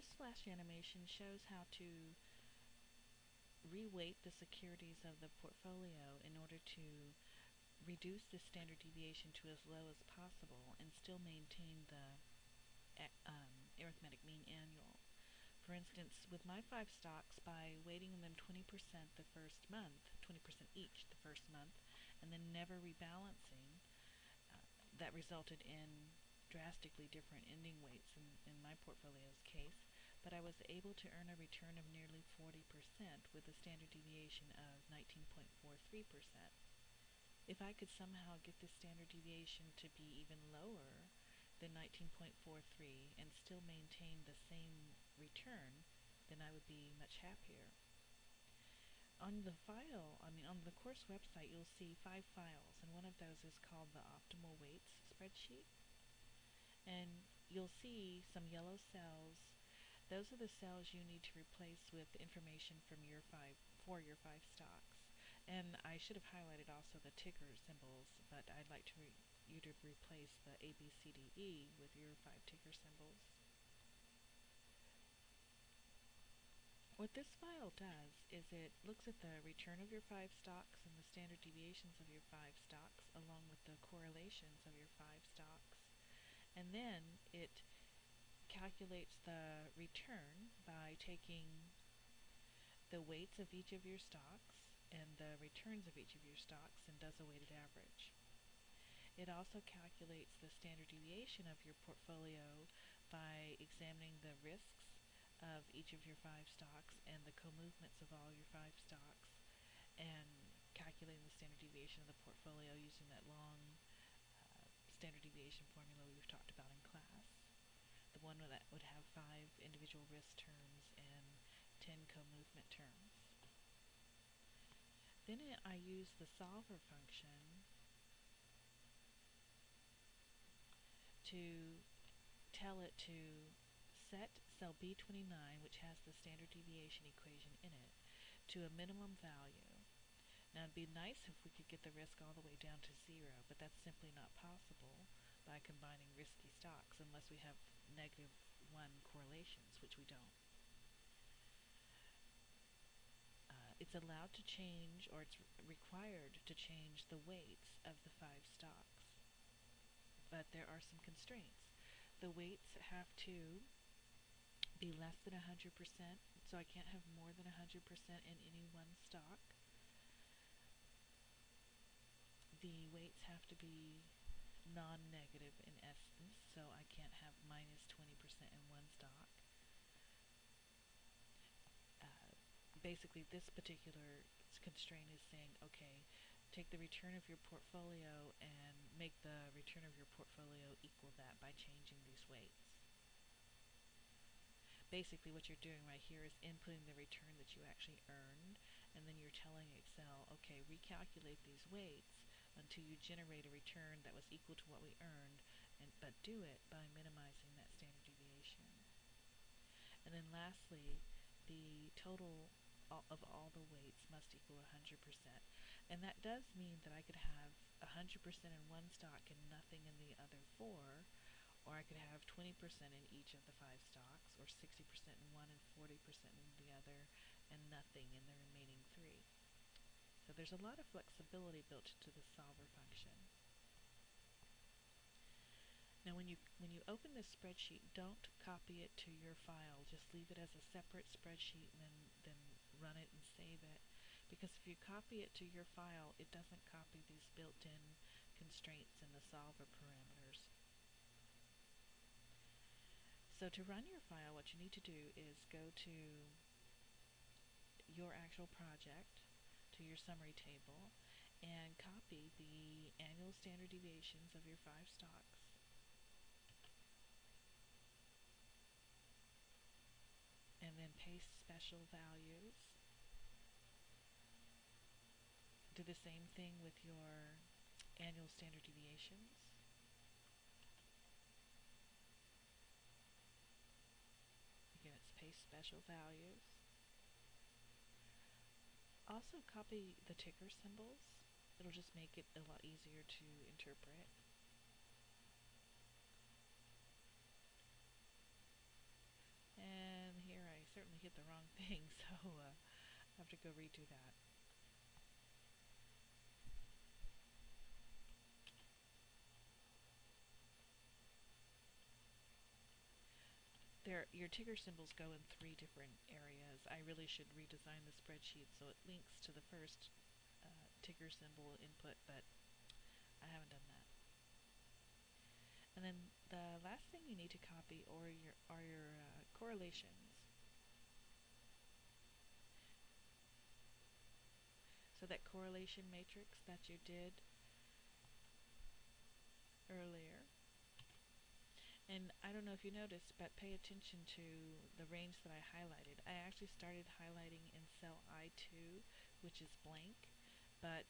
This flash animation shows how to reweight the securities of the portfolio in order to reduce the standard deviation to as low as possible and still maintain the arithmetic mean annual. For instance, with my 5 stocks, by weighting them 20% the first month, 20% each the first month, and then never rebalancing, that resulted in drastically different ending weights in my portfolio's case, but I was able to earn a return of nearly 40% with a standard deviation of 19.43%. If I could somehow get this standard deviation to be even lower than 19.43 and still maintain the same return, then I would be much happier. On the course website, you'll see 5 files, and one of those is called the Optimal Weights spreadsheet. And you'll see some yellow cells. Those are the cells you need to replace with information from your 5 stocks. And I should have highlighted also the ticker symbols, but I'd like you to replace the A, B, C, D, E with your 5 ticker symbols. What this file does is it looks at the return of your 5 stocks and the standard deviations of your 5 stocks along with the correlations of your 5 stocks. And then it calculates the return by taking the weights of each of your stocks and the returns of each of your stocks and does a weighted average. It also calculates the standard deviation of your portfolio by examining the risks of each of your 5 stocks and the co-movements of all your 5 stocks, and calculating the standard deviation of the portfolio using that long standard deviation formula we've talked about in class. The one that would have 5 individual risk terms and 10 co-movement terms. Then I use the solver function to tell it to set cell B29, which has the standard deviation equation in it, to a minimum value. Now it'd be nice if we could get the risk all the way down to 0, but that's simply not possible by combining risky stocks unless we have -1 correlations, which we don't. It's allowed to change, or it's required to change the weights of the 5 stocks. But there are some constraints. The weights have to be less than 100%, so I can't have more than 100% in any one stock. The weights have to be non-negative in essence, so I can't have -20% in one stock. Basically, this particular constraint is saying, okay, take the return of your portfolio and make the return of your portfolio equal that by changing these weights. Basically, what you're doing right here is inputting the return that you actually earned, and then you're telling Excel, okay, recalculate these weights until you generate a return that was equal to what we earned, but do it by minimizing that standard deviation. And then lastly, the total of all the weights must equal 100%. And that does mean that I could have 100% in one stock and nothing in the other 4, or I could have 20% in each of the 5 stocks, or 60% in one and 40% in the other, and nothing in the remaining 3. So there's a lot of flexibility built into the solver function. Now when you open this spreadsheet, don't copy it to your file. Just leave it as a separate spreadsheet and then run it and save it. Because if you copy it to your file, it doesn't copy these built-in constraints in the solver parameters. So to run your file, what you need to do is go to your actual project, to your summary table, and copy the annual standard deviations of your 5 stocks. And then paste special values. Do the same thing with your annual standard deviations. Again, it's paste special values. Also copy the ticker symbols. It'll just make it a lot easier to interpret. And hit the wrong thing, so I have to go redo that. Your ticker symbols go in 3 different areas. I really should redesign the spreadsheet so it links to the first ticker symbol input, but I haven't done that. And then the last thing you need to copy are your correlations. So that correlation matrix that you did earlier. And I don't know if you noticed, but pay attention to the range that I highlighted. I actually started highlighting in cell I2, which is blank, but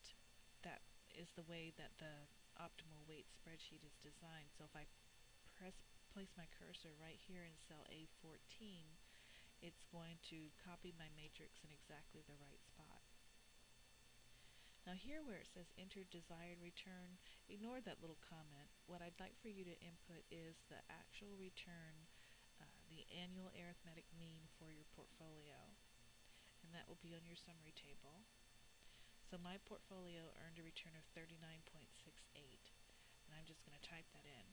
that is the way that the optimal weight spreadsheet is designed. So if I place my cursor right here in cell A14, it's going to copy my matrix in exactly the right spot. Now here where it says enter desired return, ignore that little comment. What I'd like for you to input is the actual return, the annual arithmetic mean for your portfolio. And that will be on your summary table. So my portfolio earned a return of 39.68. And I'm just going to type that in.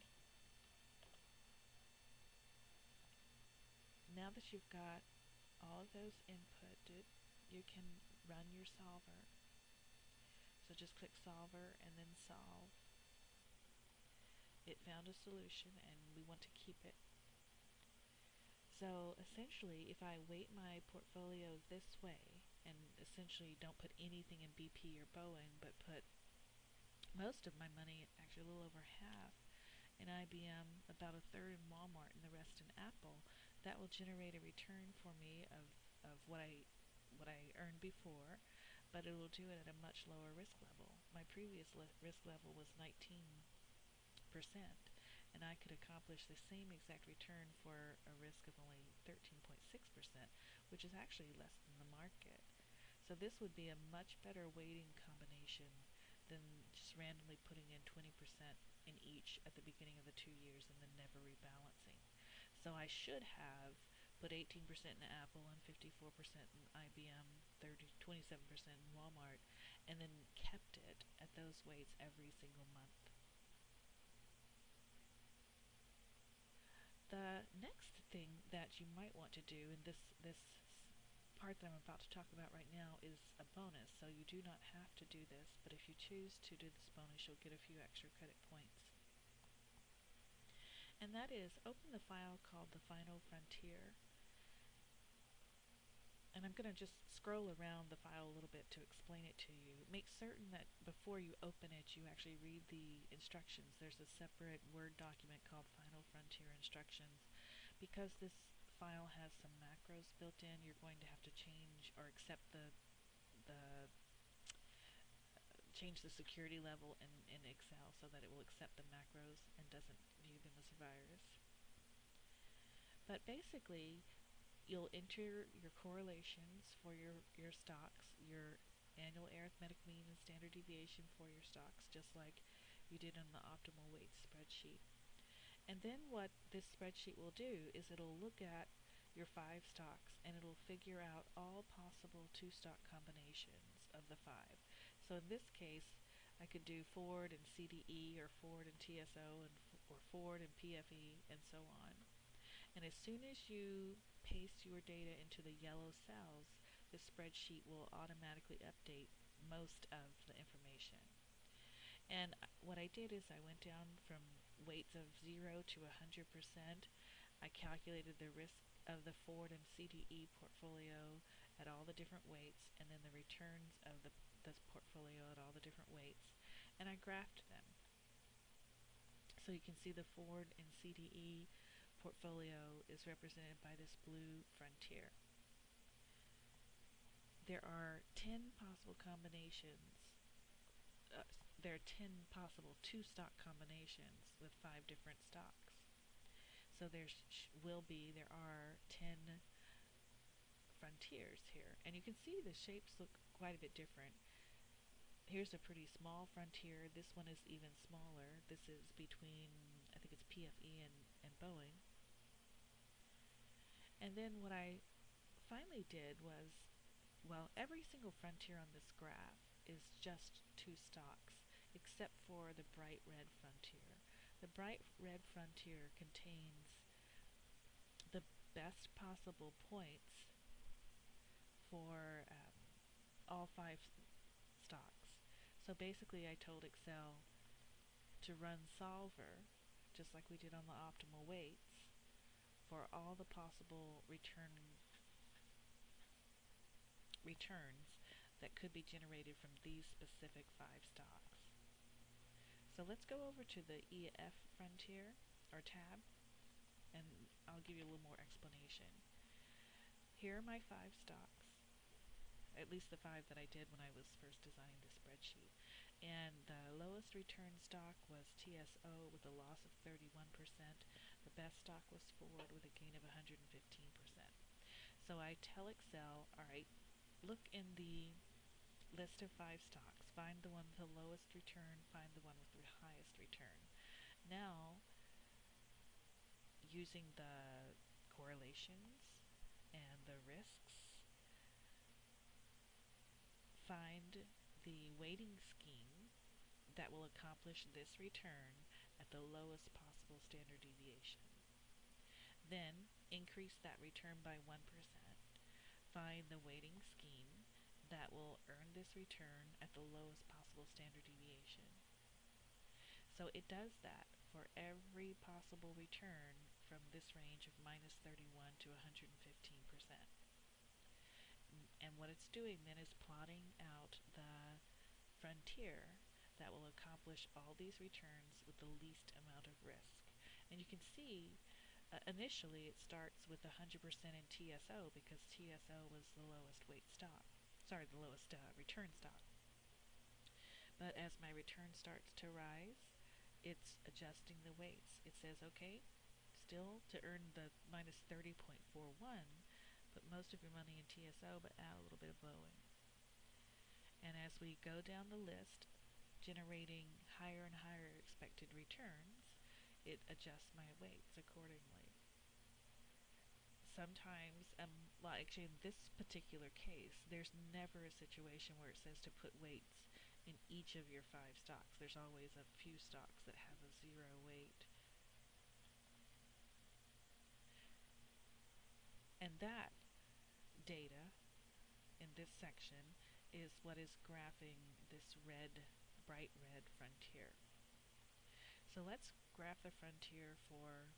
Now that you've got all of those inputted, you can run your solver. So just click solver and then solve. It found a solution and we want to keep it. So essentially, if I weight my portfolio this way, and essentially don't put anything in BP or Boeing, but put most of my money, actually a little over half, in IBM, about a third in Walmart, and the rest in Apple, that will generate a return for me of what I earned before, but it will do it at a much lower risk level. My previous risk level was 19%, and I could accomplish the same exact return for a risk of only 13.6%, which is actually less than the market. So this would be a much better weighting combination than just randomly putting in 20% in each at the beginning of the 2 years and then never rebalancing. So I should have put 18% in Apple and 54% in IBM, 27% in Walmart, and then kept it at those weights every single month. The next thing that you might want to do, and this part that I'm about to talk about right now is a bonus, so you do not have to do this, but if you choose to do this bonus, you'll get a few extra credit points. And that is, open the file called the Final Frontier. And I'm going to just scroll around the file a little bit to explain it to you. Make certain that before you open it, you actually read the instructions. There's a separate Word document called Final Frontier Instructions. Because this file has some macros built in, you're going to have to change or accept change the security level in Excel so that it will accept the macros and doesn't view them as a virus. But basically, you'll enter your correlations for your stocks, your annual arithmetic mean and standard deviation for your stocks, just like you did on the optimal weight spreadsheet. And then what this spreadsheet will do is it'll look at your 5 stocks and it'll figure out all possible 2-stock combinations of the 5. So in this case, I could do Ford and CDE, or Ford and TSO, or Ford and PFE, and so on. And as soon as you paste your data into the yellow cells, the spreadsheet will automatically update most of the information. And what I did is I went down from weights of 0 to 100%. I calculated the risk of the Ford and CDE portfolio at all the different weights, and then the returns of the portfolio at all the different weights, and I graphed them. So you can see the Ford and CDE portfolio is represented by this blue frontier. There are 10 possible combinations. There are 10 possible 2-stock combinations with 5 different stocks. So there are 10 frontiers here, and you can see the shapes look quite a bit different. Here's a pretty small frontier. This one is even smaller. This is between, I think it's PFE and Boeing. And then what I finally did was, well, every single frontier on this graph is just two stocks, except for the bright red frontier. The bright red frontier contains the best possible points for all five stocks. So basically, I told Excel to run solver, just like we did on the optimal weights, for all the possible returns that could be generated from these specific five stocks. So let's go over to the EF frontier, or tab, and I'll give you a little more explanation. Here are my five stocks, at least the five that I did when I was first designing the spreadsheet. And the lowest return stock was TSO with a loss of 31%. The best stock was Ford with a gain of 115%. So I tell Excel, all right, look in the list of five stocks, find the one with the lowest return, find the one with the highest return. Now, using the correlations and the risks, find the weighting scheme that will accomplish this return at the lowest possible standard deviation. Then increase that return by 1%. Find the weighting scheme that will earn this return at the lowest possible standard deviation. So it does that for every possible return from this range of minus 31 to 115%. And what it's doing then is plotting out the frontier that will accomplish all these returns with the least amount of risk. And you can see initially it starts with 100% in TSO because TSO was the lowest weight stock. Sorry, the lowest return stock. But as my return starts to rise, it's adjusting the weights. It says, okay, still to earn the minus 30.41, put most of your money in TSO, but add a little bit of Boeing. And as we go down the list, generating higher and higher expected returns, it adjusts my weights accordingly. Sometimes, well, actually in this particular case, there's never a situation where it says to put weights in each of your five stocks. There's always a few stocks that have a zero weight. And that data in this section is what is graphing this bright red frontier. So let's graph the frontier for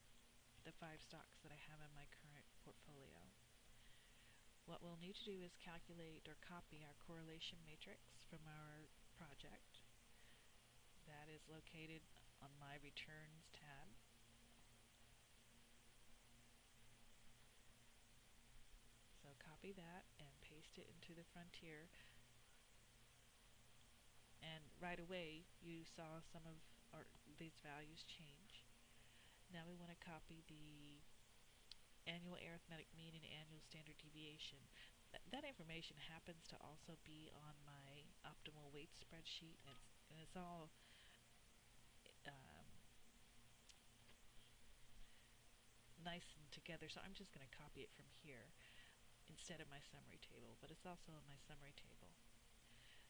the five stocks that I have in my current portfolio. What we'll need to do is calculate or copy our correlation matrix from our project. That is located on my returns tab. So copy that and paste it into the frontier. And right away you saw some of these values change. Now we want to copy the annual arithmetic mean and annual standard deviation. That information happens to also be on my optimal weight spreadsheet, and it's all nice and together, so I'm just going to copy it from here instead of my summary table, but it's also in my summary table.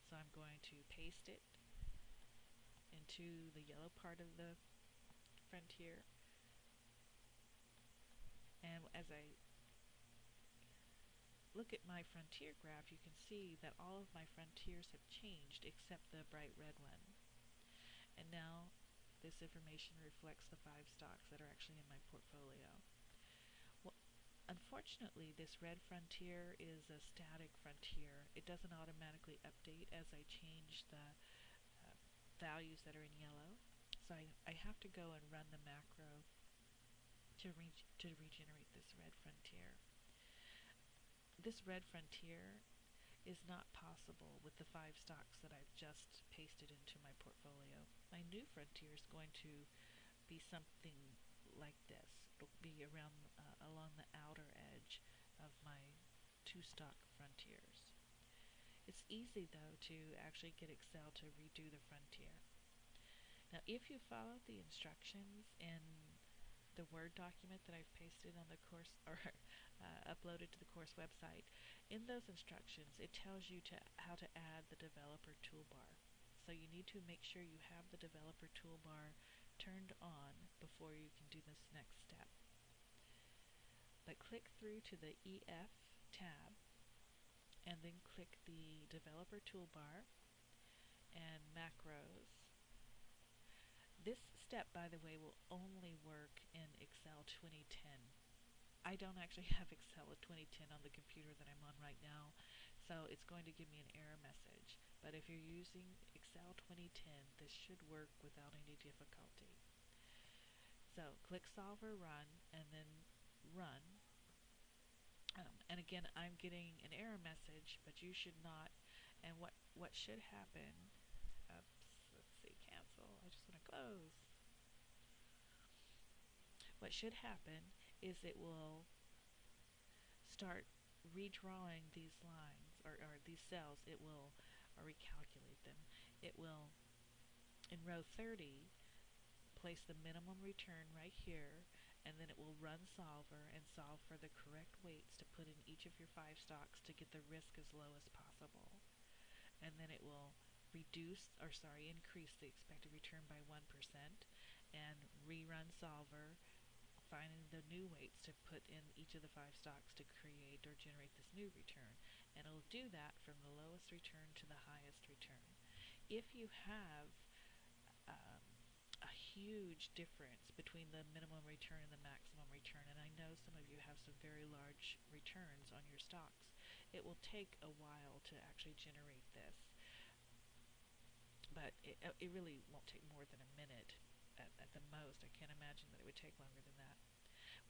So I'm going to paste it into the yellow part of the frontier, and as I look at my frontier graph, you can see that all of my frontiers have changed except the bright red one. And now this information reflects the five stocks that are actually in my portfolio. Well, unfortunately, this red frontier is a static frontier. It doesn't automatically update as I change the values that are in yellow. So I have to go and run the macro to regenerate this red frontier. This red frontier is not possible with the five stocks that I've just pasted into my portfolio. My new frontier is going to be something like this. It'll be around along the outer edge of my two stock frontiers. It's easy though to actually get Excel to redo the frontier. Now if you follow the instructions in the Word document that I've pasted on the course or uploaded to the course website. In those instructions, it tells you how to add the developer toolbar. So you need to make sure you have the developer toolbar turned on before you can do this next step. But click through to the EF tab and then click the developer toolbar and macros. This step, by the way, will only work in Excel 2010. I don't actually have Excel 2010 on the computer that I'm on right now, so it's going to give me an error message. But if you're using Excel 2010, this should work without any difficulty. So click Solver Run and then Run. And again, I'm getting an error message, but you should not. And what should happen, let's see, cancel, I just want to close. What should happen is it will start redrawing these lines, or these cells. It will recalculate them. It will, in row 30, place the minimum return right here, and then it will run solver and solve for the correct weights to put in each of your 5 stocks to get the risk as low as possible. And then it will increase the expected return by 1% and rerun solver, finding the new weights to put in each of the 5 stocks to create or generate this new return. And it'll do that from the lowest return to the highest return. If you have a huge difference between the minimum return and the maximum return, and I know some of you have some very large returns on your stocks, it will take a while to actually generate this, but it really won't take more than a minute at the most. I can't imagine that it would take longer than that.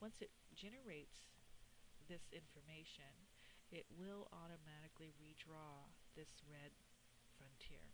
Once it generates this information, it will automatically redraw this red frontier.